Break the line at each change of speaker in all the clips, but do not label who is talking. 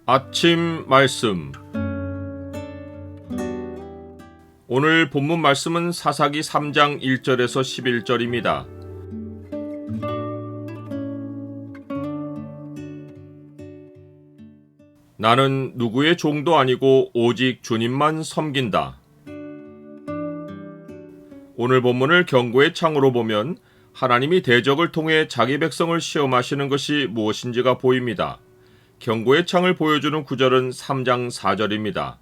아침 말씀. 오늘 본문 말씀은 사사기 3장 1절에서 11절입니다. 나는 누구의 종도 아니고 오직 주님만 섬긴다. 오늘 본문을 경고의 창으로 보면 하나님이 대적을 통해 자기 백성을 시험하시는 것이 무엇인지가 보입니다. 경고의 창을 보여주는 구절은 3장 4절입니다.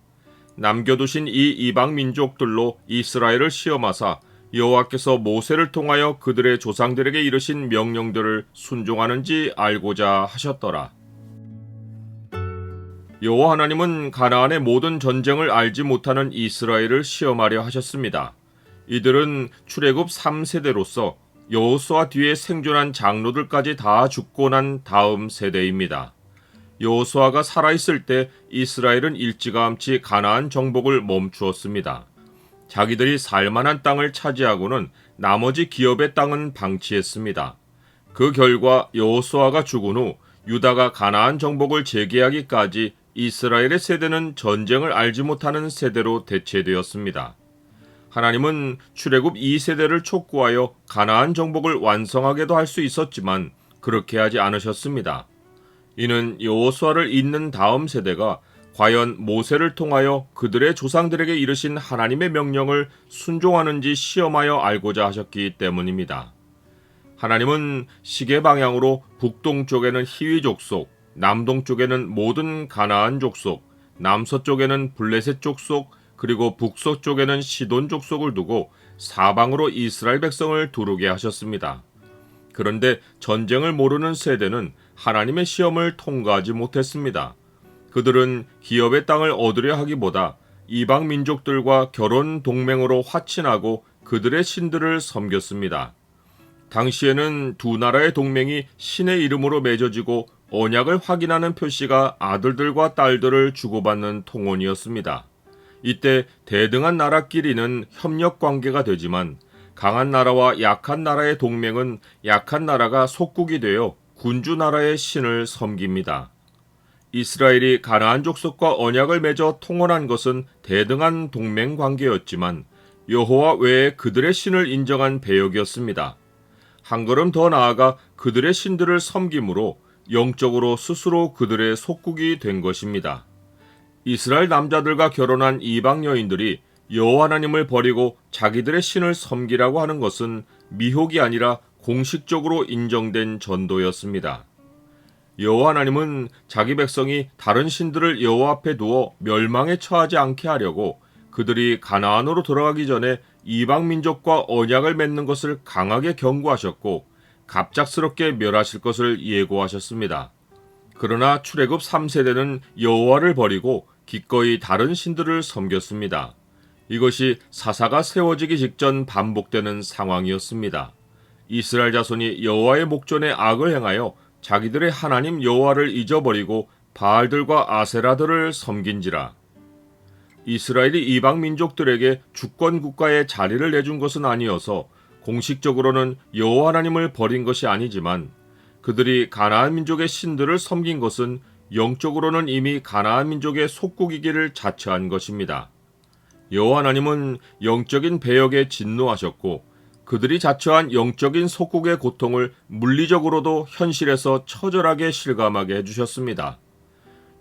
남겨두신 이 이방 민족들로 이스라엘을 시험하사 여호와께서 모세를 통하여 그들의 조상들에게 이르신 명령들을 순종하는지 알고자 하셨더라. 여호와 하나님은 가나안의 모든 전쟁을 알지 못하는 이스라엘을 시험하려 하셨습니다. 이들은 출애굽 3세대로서 여호수아 뒤에 생존한 장로들까지 다 죽고 난 다음 세대입니다. 여호수아가 살아있을 때 이스라엘은 일찌감치 가나안 정복을 멈추었습니다. 자기들이 살만한 땅을 차지하고는 나머지 기업의 땅은 방치했습니다. 그 결과 여호수아가 죽은 후 유다가 가나안 정복을 재개하기까지 이스라엘의 세대는 전쟁을 알지 못하는 세대로 대체되었습니다. 하나님은 출애굽 2세대를 촉구하여 가나안 정복을 완성하게도 할 수 있었지만 그렇게 하지 않으셨습니다. 이는 여호수아를 잇는 다음 세대가 과연 모세를 통하여 그들의 조상들에게 이르신 하나님의 명령을 순종하는지 시험하여 알고자 하셨기 때문입니다. 하나님은 시계 방향으로 북동쪽에는 히위 족속, 남동쪽에는 모든 가나안 족속, 남서쪽에는 블레셋 족속, 그리고 북서쪽에는 시돈 족속을 두고 사방으로 이스라엘 백성을 두르게 하셨습니다. 그런데 전쟁을 모르는 세대는 하나님의 시험을 통과하지 못했습니다. 그들은 기업의 땅을 얻으려 하기보다 이방 민족들과 결혼 동맹으로 화친하고 그들의 신들을 섬겼습니다. 당시에는 두 나라의 동맹이 신의 이름으로 맺어지고 언약을 확인하는 표시가 아들들과 딸들을 주고받는 통혼이었습니다. 이때 대등한 나라끼리는 협력 관계가 되지만 강한 나라와 약한 나라의 동맹은 약한 나라가 속국이 되어 군주 나라의 신을 섬깁니다. 이스라엘이 가나안 족속과 언약을 맺어 통혼한 것은 대등한 동맹 관계였지만 여호와 외에 그들의 신을 인정한 배역이었습니다. 한 걸음 더 나아가 그들의 신들을 섬김으로 영적으로 스스로 그들의 속국이 된 것입니다. 이스라엘 남자들과 결혼한 이방 여인들이 여호와 하나님을 버리고 자기들의 신을 섬기라고 하는 것은 미혹이 아니라 공식적으로 인정된 전도였습니다. 여호와 하나님은 자기 백성이 다른 신들을 여호와 앞에 두어 멸망에 처하지 않게 하려고 그들이 가나안으로 돌아가기 전에 이방 민족과 언약을 맺는 것을 강하게 경고하셨고 갑작스럽게 멸하실 것을 예고하셨습니다. 그러나 출애굽 3세대는 여호와를 버리고 기꺼이 다른 신들을 섬겼습니다. 이것이 사사가 세워지기 직전 반복되는 상황이었습니다. 이스라엘 자손이 여호와의 목전에 악을 행하여 자기들의 하나님 여호와를 잊어버리고 바알들과 아세라들을 섬긴지라. 이스라엘이 이방 민족들에게 주권 국가의 자리를 내준 것은 아니어서 공식적으로는 여호와 하나님을 버린 것이 아니지만 그들이 가나안 민족의 신들을 섬긴 것은 영적으로는 이미 가나안 민족의 속국이기를 자처한 것입니다. 여호와 하나님은 영적인 배역에 진노하셨고 그들이 자처한 영적인 속국의 고통을 물리적으로도 현실에서 처절하게 실감하게 해주셨습니다.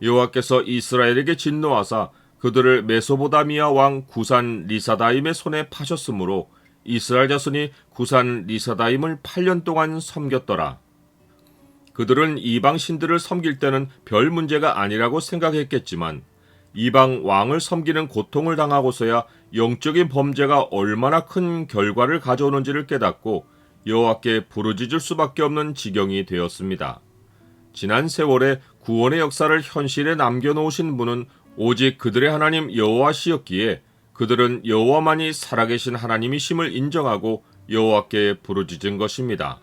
여호와께서 이스라엘에게 진노하사 그들을 메소보다미아 왕 구산 리사다임의 손에 파셨으므로 이스라엘 자손이 구산 리사다임을 8년 동안 섬겼더라. 그들은 이방 신들을 섬길 때는 별 문제가 아니라고 생각했겠지만 이방 왕을 섬기는 고통을 당하고서야 영적인 범죄가 얼마나 큰 결과를 가져오는지를 깨닫고 여호와께 부르짖을 수밖에 없는 지경이 되었습니다. 지난 세월에 구원의 역사를 현실에 남겨놓으신 분은 오직 그들의 하나님 여호와시였기에 그들은 여호와만이 살아계신 하나님이심을 인정하고 여호와께 부르짖은 것입니다.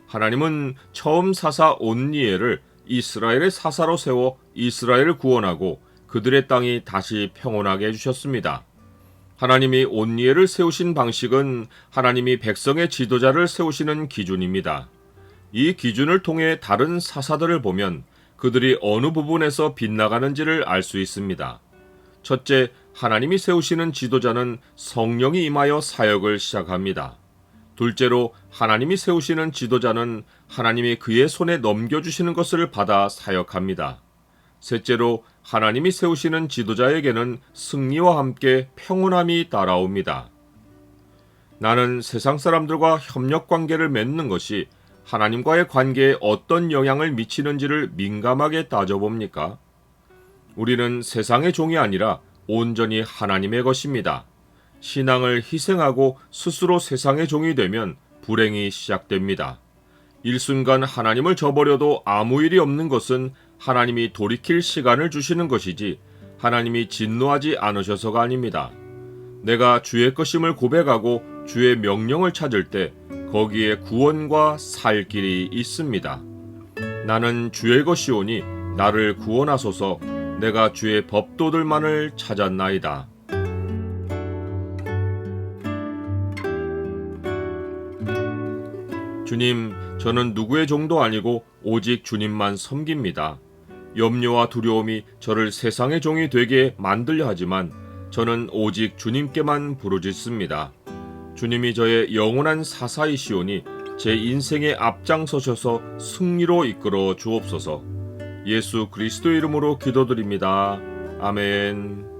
하나님은 처음 사사 온니엘을 이스라엘의 사사로 세워 이스라엘을 구원하고 그들의 땅이 다시 평온하게 해주셨습니다. 하나님이 온니엘을 세우신 방식은 하나님이 백성의 지도자를 세우시는 기준입니다. 이 기준을 통해 다른 사사들을 보면 그들이 어느 부분에서 빗나가는지를 알 수 있습니다. 첫째, 하나님이 세우시는 지도자는 성령이 임하여 사역을 시작합니다. 둘째로, 하나님이 세우시는 지도자는 하나님이 그의 손에 넘겨주시는 것을 받아 사역합니다. 셋째로, 하나님이 세우시는 지도자에게는 승리와 함께 평온함이 따라옵니다. 나는 세상 사람들과 협력 관계를 맺는 것이 하나님과의 관계에 어떤 영향을 미치는지를 민감하게 따져봅니까? 우리는 세상의 종이 아니라 온전히 하나님의 것입니다. 신앙을 희생하고 스스로 세상의 종이 되면 불행이 시작됩니다. 일순간 하나님을 저버려도 아무 일이 없는 것은 하나님이 돌이킬 시간을 주시는 것이지 하나님이 진노하지 않으셔서가 아닙니다. 내가 주의 것임을 고백하고 주의 명령을 찾을 때 거기에 구원과 살 길이 있습니다. 나는 주의 것이오니 나를 구원하소서. 내가 주의 법도들만을 찾았나이다. 주님, 저는 누구의 종도 아니고 오직 주님만 섬깁니다. 염려와 두려움이 저를 세상의 종이 되게 만들려 하지만 저는 오직 주님께만 부르짖습니다. 주님이 저의 영원한 사사이시오니 제 인생에 앞장서셔서 승리로 이끌어 주옵소서. 예수 그리스도 이름으로 기도드립니다. 아멘.